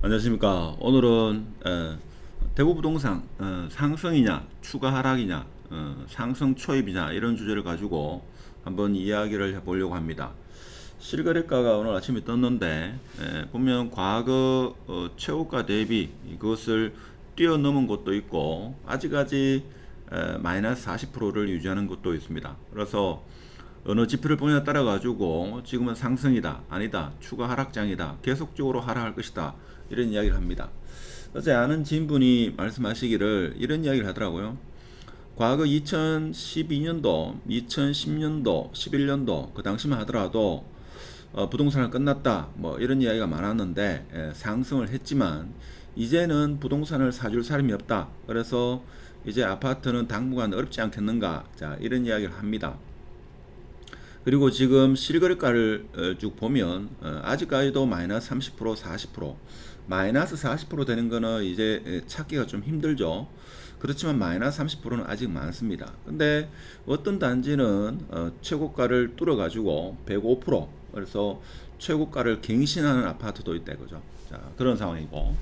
안녕하십니까. 오늘은 대구 부동산 상승이냐 추가 하락이냐 상승 초입이냐 이런 주제를 가지고 한번 이야기를 해보려고 합니다. 실거래가가 오늘 아침에 떴는데 보면 과거 최고가 대비 이것을 뛰어넘은 곳도 있고 아직까지 마이너스 40%를 유지하는 곳도 있습니다. 그래서 어느 지표를 보냐에 따라 가지고 지금은 상승이다, 아니다, 추가 하락장이다, 계속적으로 하락할 것이다 이런 이야기를 합니다. 어제 아는 지인분이 말씀하시기를 이런 이야기를 하더라고요. 과거 2012년도, 2010년도, 11년도 그 당시만 하더라도 부동산은 끝났다 뭐 이런 이야기가 많았는데 상승을 했지만 이제는 부동산을 사줄 사람이 없다. 그래서 이제 아파트는 당분간 어렵지 않겠는가, 자 이런 이야기를 합니다. 그리고 지금 실거래가를 쭉 보면 아직까지도 마이너스 30%, 40%, 마이너스 40% 되는 거는 이제 찾기가 좀 힘들죠. 그렇지만 마이너스 30%는 아직 많습니다. 근데 어떤 단지는 최고가를 뚫어가지고 105%, 그래서 최고가를 갱신하는 아파트도 있다 이거죠. 자, 그런 상황이고.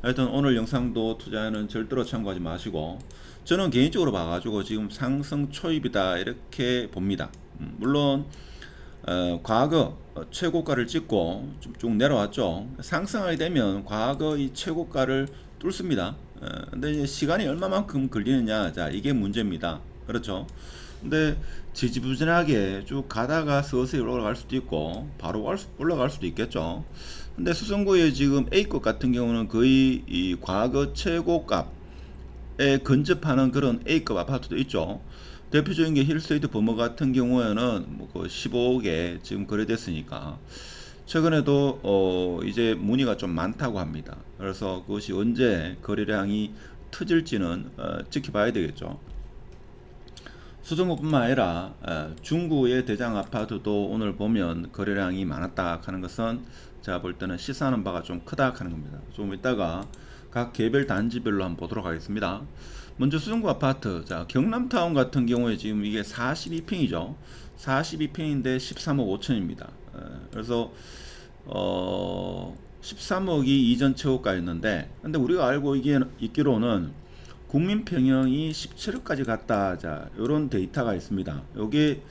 하여튼 오늘 영상도 투자에는 절대로 참고하지 마시고, 저는 개인적으로 봐가지고 지금 상승 초입이다 이렇게 봅니다. 물론 과거 최고가를 찍고 쭉 내려왔죠. 상승하게 되면 과거 이 최고가를 뚫습니다. 근데 이제 시간이 얼마만큼 걸리느냐, 자 이게 문제입니다. 그렇죠. 근데 지지부진하게 쭉 가다가 서서히 올라갈 수도 있고 바로 올라갈 수도 있겠죠. 근데 수성구의 지금 A급 같은 경우는 거의 이 과거 최고값에 근접하는 그런 A급 아파트도 있죠. 대표적인 게 힐스테이트 버머 같은 경우에는 뭐그 15억에 지금 거래됐으니까 최근에도 이제 문의가 좀 많다고 합니다. 그래서 그것이 언제 거래량이 터질지는 지켜봐야 되겠죠. 수성구뿐만 아니라 중구의 대장 아파트도 오늘 보면 거래량이 많았다 하는 것은 제가 볼 때는 시사하는 바가 좀 크다 하는 겁니다. 좀 이따가 각 개별 단지별로 한번 보도록 하겠습니다. 먼저 수성구 아파트, 자 경남타운 같은 경우에 지금 이게 42평이죠. 42평인데 13억 5천입니다. 그래서 13억이 이전 최고가였는데, 근데 우리가 알고 있기로는 국민평형이 17억까지 갔다, 자 이런 데이터가 있습니다. 여기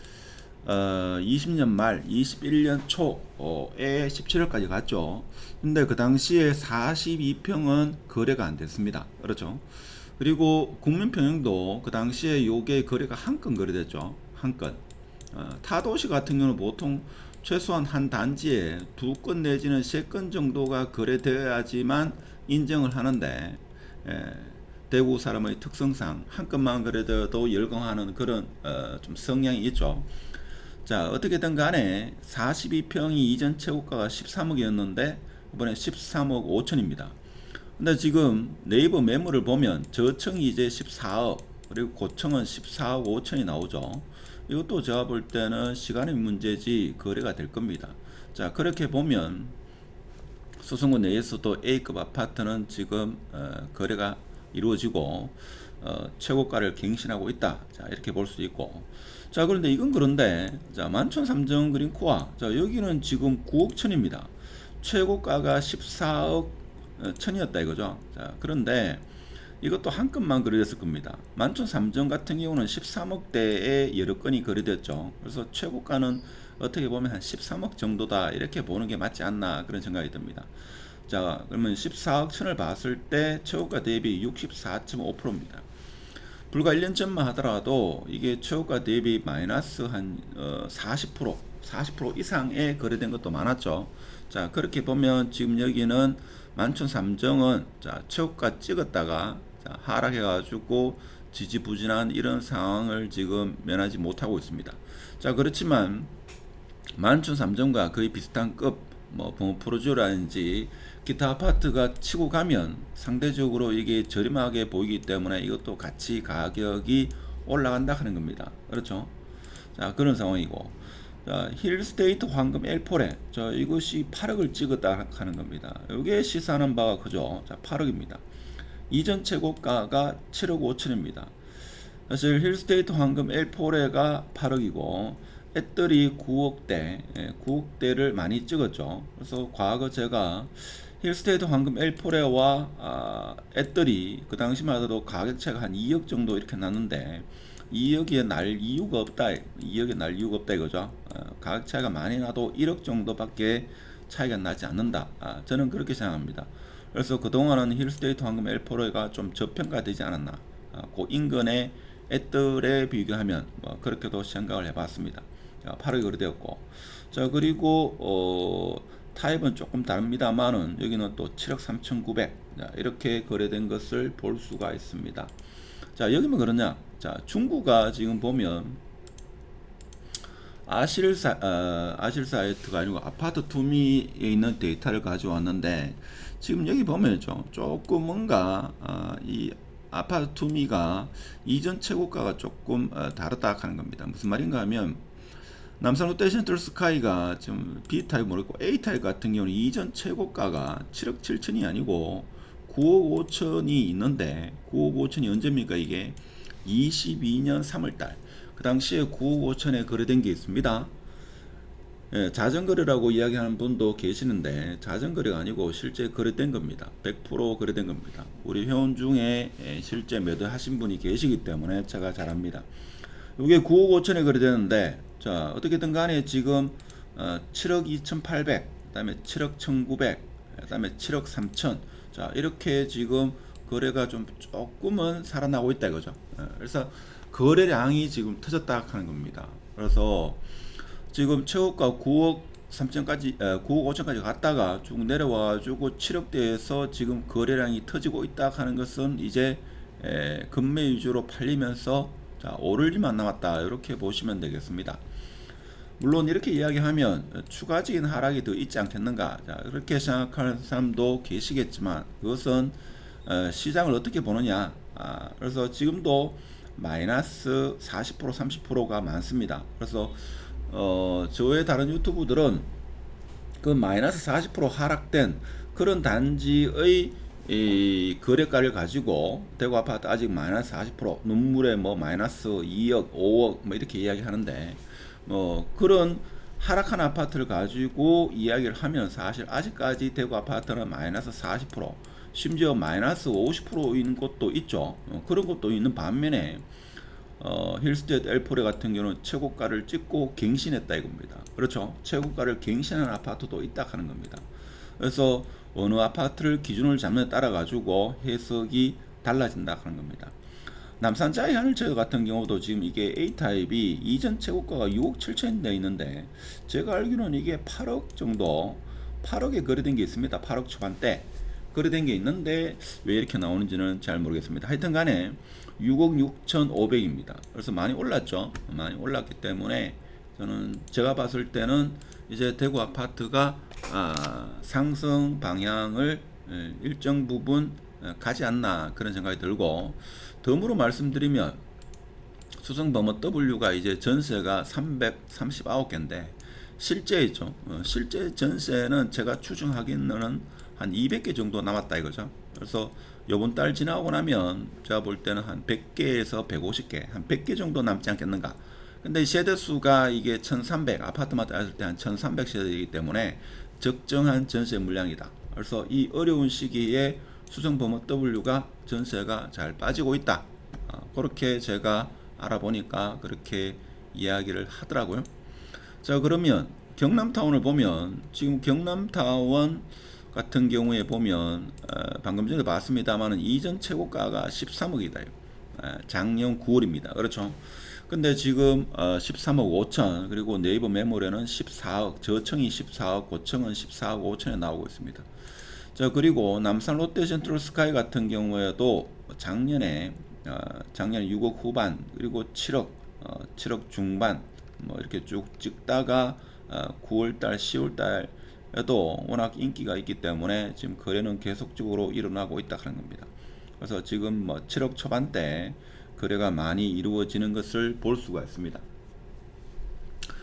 20년 말 21년 초에 17억까지 갔죠. 근데 그 당시에 42평은 거래가 안 됐습니다. 그렇죠. 그리고 국민평형도 그 당시에 요게 거래가 한 건 거래됐죠. 한 건. 타도시 같은 경우는 보통 최소한 한 단지에 두 건 내지는 세 건 정도가 거래되어야지만 인정을 하는데, 대구 사람의 특성상 한 건만 거래되어도 열광하는 그런 좀 성향이 있죠. 자 어떻게든 간에 42평이 이전 최고가가 13억이었는데 이번에 13억 5천입니다. 근데 지금 네이버 매물을 보면 저층이 이제 14억, 그리고 고층은 14억 5천이 나오죠. 이것도 제가 볼 때는 시간의 문제지 거래가 될 겁니다. 자 그렇게 보면 수성구 내에서도 A급 아파트는 지금 거래가 이루어지고 최고가를 갱신하고 있다, 자 이렇게 볼 수 있고. 자 그런데 이건 그런데, 자 만촌 삼정 그린코아, 자 여기는 지금 9억 천입니다. 최고가가 14억 천이었다 이거죠. 자 그런데 이것도 한 건만 거래됐을 겁니다. 만촌 삼정 같은 경우는 13억대에 여러 건이 거래됐죠. 그래서 최고가는 어떻게 보면 한 13억 정도다 이렇게 보는 게 맞지 않나 그런 생각이 듭니다. 자 그러면 14억 천을 봤을 때 최고가 대비 64.5%입니다. 불과 1년 전만 하더라도 이게 최고가 대비 마이너스 한 40% 이상의 거래된 것도 많았죠. 자 그렇게 보면 지금 여기는 만촌 삼정은 자 최고가 찍었다가 자 하락해 가지고 지지부진한 이런 상황을 지금 면하지 못하고 있습니다. 자 그렇지만 만촌 삼정과 거의 비슷한 급 뭐 프로지오라든지 기타 아파트가 치고 가면 상대적으로 이게 저렴하게 보이기 때문에 이것도 같이 가격이 올라간다 하는 겁니다. 그렇죠. 자 그런 상황이고, 자 힐스테이트 황금 엘포레, 자 이것이 8억을 찍었다 하는 겁니다. 이게 시사하는 바가 크죠. 자 8억입니다. 이전 최고가가 7억 5천입니다. 사실 힐스테이트 황금 엘포레가 8억이고 애들이 9억대, 9억대를 많이 찍었죠. 그래서 과거 제가 힐스테이트 황금 엘포레와 앳들이 그 당시만 해도 가격 차이가 한 2억 정도 이렇게 났는데 2억에 날 이유가 없다. 2억에 날 이유가 없다 이거죠. 가격 차이가 많이 나도 1억 정도밖에 차이가 나지 않는다. 저는 그렇게 생각합니다. 그래서 그동안은 힐스테이트 황금 엘포레가 좀 저평가되지 않았나. 그 인근의 앳들에 비교하면 뭐 그렇게도 생각을 해봤습니다. 8억이 거래되었고, 자 그리고 타입은 조금 다릅니다만은 여기는 또 7억 3,900 이렇게 거래된 것을 볼 수가 있습니다. 자 여기면 그러냐? 자 중구가 지금 보면 아실사이트가 아니고 아파트 투미에 있는 데이터를 가져왔는데 지금 여기 보면요 조금 뭔가 이 아파트 투미가 이전 최고가가 조금 다르다 하는 겁니다. 무슨 말인가 하면 남산 롯데센트럴 스카이가 지금 B타입 모르겠고 A타입 같은 경우는 이전 최고가가 7억 7천이 아니고 9억 5천이 있는데 9억 5천이 언제입니까? 이게 22년 3월달 그 당시에 9억 5천에 거래된 게 있습니다. 예, 자전거래라고 이야기하는 분도 계시는데 자전거래가 아니고 실제 거래된 겁니다. 100% 거래된 겁니다. 우리 회원 중에 실제 매도하신 분이 계시기 때문에 제가 잘 압니다. 이게 9억 5천에 거래되는데 자 어떻게든 간에 지금 7억 2,800 그다음에 7억 1,900 그다음에 7억 3천 자 이렇게 지금 거래가 좀 조금은 살아나고 있다 이거죠. 그래서 거래량이 지금 터졌다 하는 겁니다. 그래서 지금 최고가 9억 3천까지 9억 5천까지 갔다가 쭉 내려와가지고 7억대에서 지금 거래량이 터지고 있다 하는 것은 이제 금매 위주로 팔리면서 자 오를 일만 남았다 이렇게 보시면 되겠습니다. 물론 이렇게 이야기하면 추가적인 하락이 더 있지 않겠는가 자, 그렇게 생각하는 사람도 계시겠지만 그것은 시장을 어떻게 보느냐 그래서 지금도 마이너스 40% 30%가 많습니다. 그래서 저의 다른 유튜브들은 그 마이너스 40% 하락된 그런 단지의 이 거래가를 가지고 대구 아파트 아직 마이너스 40% 눈물에 뭐 마이너스 2억 5억 뭐 이렇게 이야기하는데 뭐 그런 하락한 아파트를 가지고 이야기를 하면 사실 아직까지 대구 아파트는 마이너스 40% 심지어 마이너스 50%인 곳도 있죠. 그런 곳도 있는 반면에 힐스테이트 엘포레 같은 경우는 최고가를 찍고 갱신했다 이겁니다. 그렇죠. 최고가를 갱신한 아파트도 있다 하는 겁니다. 그래서 어느 아파트를 기준을 잡는 따라 가지고 해석이 달라진다 하는 겁니다. 남산 자이 하늘채 같은 경우도 지금 이게 A타입이 이전 최고가가 6억 7천에 되어 있는데 제가 알기로는 이게 8억 정도 8억에 거래된 게 있습니다. 8억 초반대 거래된 게 있는데 왜 이렇게 나오는지는 잘 모르겠습니다. 하여튼 간에 6억 6,500입니다. 그래서 많이 올랐죠. 많이 올랐기 때문에 저는 제가 봤을 때는 이제 대구 아파트가 상승 방향을 일정 부분 가지 않나 그런 생각이 들고 덤으로 말씀드리면 수성범어 W가 이제 전세가 339개인데 실제 있죠. 실제 전세는 제가 추정하기에는 한 200개 정도 남았다 이거죠. 그래서 요번 달 지나고 나면 제가 볼 때는 한 100개에서 150개, 한 100개 정도 남지 않겠는가. 근데 세대 수가 이게 1300, 아파트마다 했을 때 한 1300세대이기 때문에 적정한 전세 물량이다. 그래서 이 어려운 시기에 수성범어 W가 전세가 잘 빠지고 있다. 그렇게 제가 알아보니까 그렇게 이야기를 하더라고요. 자 그러면 경남타운을 보면 지금 경남타운 같은 경우에 보면 방금 전에 봤습니다만 이전 최고가가 13억이다. 작년 9월입니다. 그렇죠. 근데 지금 13억 5천 그리고 네이버 메모리는 14억 저층이 14억 고층은 14억 5천에 나오고 있습니다. 자 그리고 남산 롯데센트럴 스카이 같은 경우에도 작년에 6억 후반 그리고 7억 중반 뭐 이렇게 쭉 찍다가 9월달 10월달에도 워낙 인기가 있기 때문에 지금 거래는 계속적으로 일어나고 있다 하는 겁니다. 그래서 지금 뭐 7억 초반대 거래가 많이 이루어지는 것을 볼 수가 있습니다.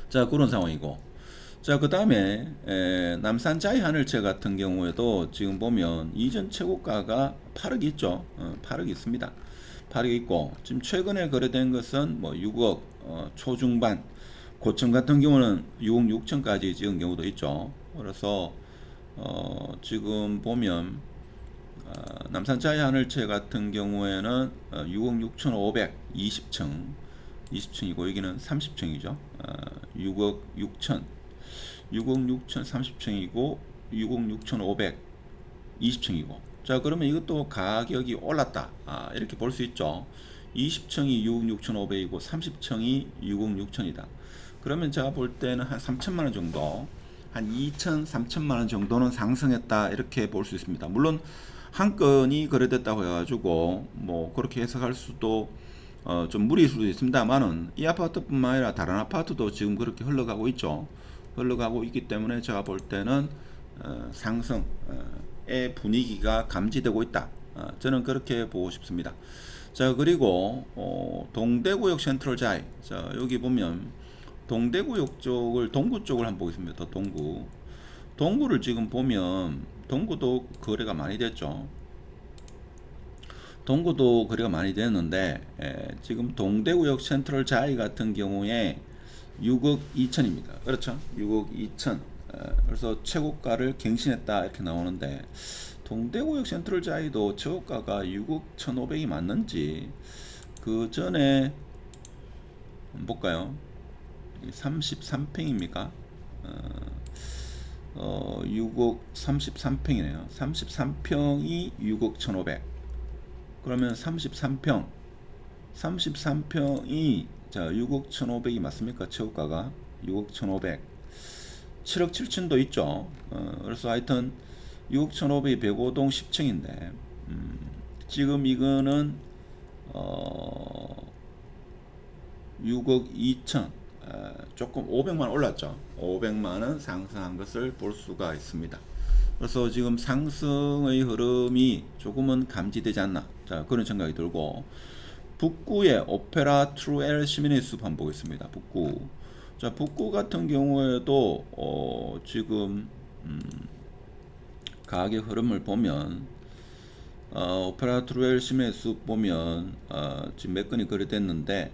자 그런 상황이고 자 그 다음에 남산 자이 하늘채 같은 경우에도 지금 보면 이전 최고가가 8억 있죠. 8억 있습니다. 8억 있고 지금 최근에 거래된 것은 뭐 6억 초중반 고층 같은 경우는 6억 6천까지 찍은 경우도 있죠. 그래서 지금 보면 남산 하늘채 같은 경우에는 6억 6,500 20층이고 여기는 30층이죠. 6억 6천 30층이고 6억 6,500 20층이고. 자, 그러면 이것도 가격이 올랐다. 이렇게 볼 수 있죠. 20층이 6억 6,500이고 30층이 6억 6천이다. 그러면 제가 볼 때는 한 3천만 원 정도, 한 2천, 3천만 원 정도는 상승했다 이렇게 볼 수 있습니다. 물론 한 건이 거래됐다고 해가지고 뭐 그렇게 해석할 수도 좀 무리일 수도 있습니다만은 이 아파트뿐만 아니라 다른 아파트도 지금 그렇게 흘러가고 있죠. 흘러가고 있기 때문에 제가 볼 때는 상승의 분위기가 감지되고 있다. 저는 그렇게 보고 싶습니다. 자, 그리고 동대구역 센트럴 자이. 자, 여기 보면 동대구역 쪽을, 동구 쪽을 한번 보겠습니다. 동구를 지금 보면 동구도 거래가 많이 됐죠. 동구도 거래가 많이 됐는데 지금 동대구역 센트럴 자이 같은 경우에 6억 2천입니다. 그렇죠? 6억 2천. 그래서 최고가를 갱신했다 이렇게 나오는데 동대구역 센트럴 자이도 최고가가 6억 1,500이 맞는지 그 전에 볼까요? 33평입니까? 6억 33평이네요. 33평이 6억 1,500. 그러면 33평이 자 6억 1,500이 맞습니까? 최고가가 6억 1,500. 7억 7천도 있죠. 그래서 하여튼 6억 1,500이 105동 10층인데 지금 이거는 6억 2천, 조금 500만 올랐죠. 500만 원 상승한 것을 볼 수가 있습니다. 그래서 지금 상승의 흐름이 조금은 감지되지 않나, 자 그런 생각이 들고, 북구의 오페라 트루엘 시민의 숲 한번 보겠습니다. 북구 같은 경우에도 지금 가격 흐름을 보면 오페라 트루엘 시민의 숲 보면 지금 몇 건이 거래됐는데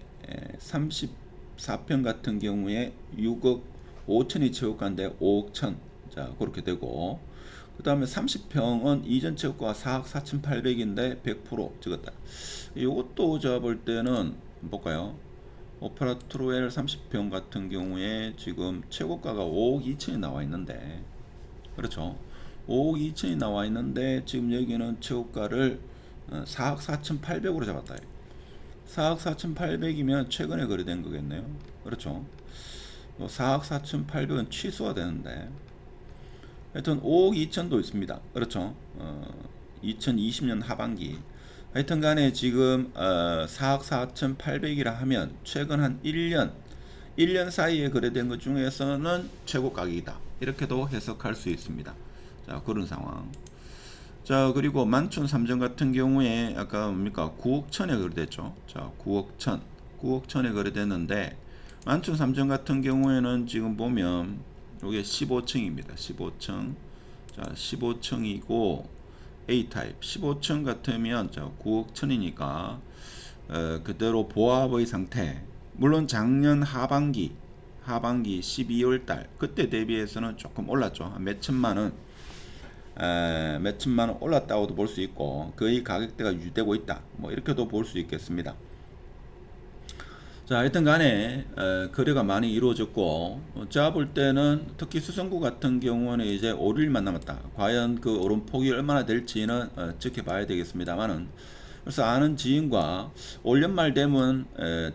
34평 같은 경우에 6억 5천이 최고가인데 5억 천, 자 그렇게 되고, 그 다음에 30평은 이전 최고가 4억 4,800인데 100% 찍었다. 이것도 제가 볼 때는 볼까요? 오페라 트루엘 30평 같은 경우에 지금 최고가가 5억 2천이 나와 있는데, 그렇죠? 5억 2천이 나와 있는데 지금 여기는 최고가를 4억 4,800으로 잡았다. 4억 4,800이면 최근에 거래된 거겠네요. 그렇죠? 4억 4,800은 취소가 되는데, 하여튼 5억 2천도 있습니다. 그렇죠? 2020년 하반기. 하여튼 간에 지금 4억 4,800이라 하면 최근 한 1년 사이에 거래된 것 중에서는 최고 가격이다. 이렇게도 해석할 수 있습니다. 자, 그런 상황. 자, 그리고 만촌 3정 같은 경우에 아까 뭡니까? 9억 천에 거래됐죠. 자, 9억 천에 거래됐는데, 만촌 3정 같은 경우에는 지금 보면 이게 15층입니다. 15층. 자, 15층이고 A타입. 15층 같으면 자, 9억 천이니까 그대로 보합의 상태. 물론 작년 하반기 12월 달 그때 대비해서는 조금 올랐죠. 한 몇 천만 원 올랐다고도 볼 수 있고, 거의 가격대가 유지되고 있다. 뭐 이렇게도 볼 수 있겠습니다. 자, 하여튼 간에 거래가 많이 이루어졌고, 제가 볼 때는 특히 수성구 같은 경우는 이제 오를만 남았다. 과연 그 오름폭이 얼마나 될지는 지켜봐야 되겠습니다만은, 그래서 아는 지인과 올 연말 되면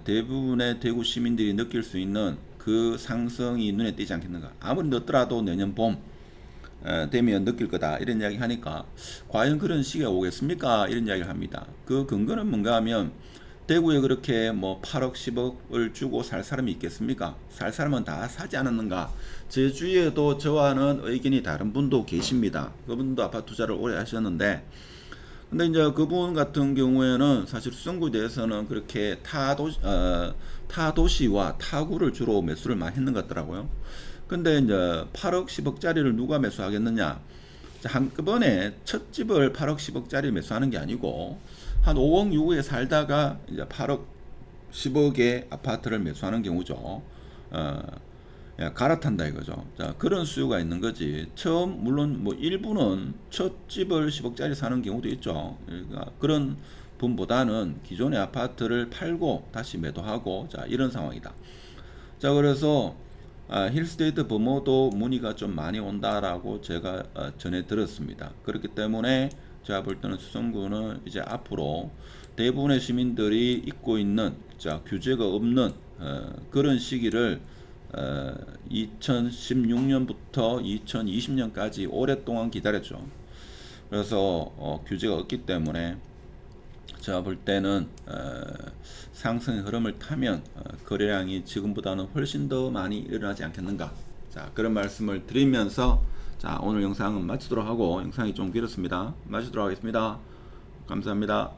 대부분의 대구 시민들이 느낄 수 있는 그 상승이 눈에 띄지 않겠는가. 아무리 늦더라도 내년 봄 되면 느낄 거다 이런 이야기 하니까, 과연 그런 시기가 오겠습니까? 이런 이야기를 합니다. 그 근거는 뭔가 하면, 대구에 그렇게 뭐 8억 10억을 주고 살 사람이 있겠습니까? 살 사람은 다 사지 않았는가? 제 주위에도 저와는 의견이 다른 분도 계십니다. 그분도 아파트 투자를 오래 하셨는데, 근데 이제 그분 같은 경우에는 사실 수성구에 대해서는 그렇게 타도시와 타구를 주로 매수를 많이 했는 것 같더라고요. 근데 이제 8억 10억짜리를 누가 매수하겠느냐? 한꺼번에 첫 집을 8억 10억짜리 매수하는 게 아니고, 한 5억 6억에 살다가 이제 8억 10억의 아파트를 매수하는 경우죠. 야, 갈아탄다 이거죠. 자, 그런 수요가 있는 거지. 처음 물론 뭐 일부는 첫 집을 10억짜리 사는 경우도 있죠. 그러니까 그런 분보다는 기존의 아파트를 팔고 다시 매도하고 자, 이런 상황이다. 자, 그래서 힐스테이트 범어도 문의가 좀 많이 온다라고 제가 전해 들었습니다. 그렇기 때문에 제가 볼 때는 수성구는 이제 앞으로 대부분의 시민들이 잊고 있는 자, 규제가 없는 그런 시기를 2016년부터 2020년까지 오랫동안 기다렸죠. 그래서 규제가 없기 때문에 제가 볼 때는 상승의 흐름을 타면 거래량이 지금보다는 훨씬 더 많이 일어나지 않겠는가. 자, 그런 말씀을 드리면서 자, 오늘 영상은 마치도록 하고, 영상이 좀 길었습니다. 마치도록 하겠습니다. 감사합니다.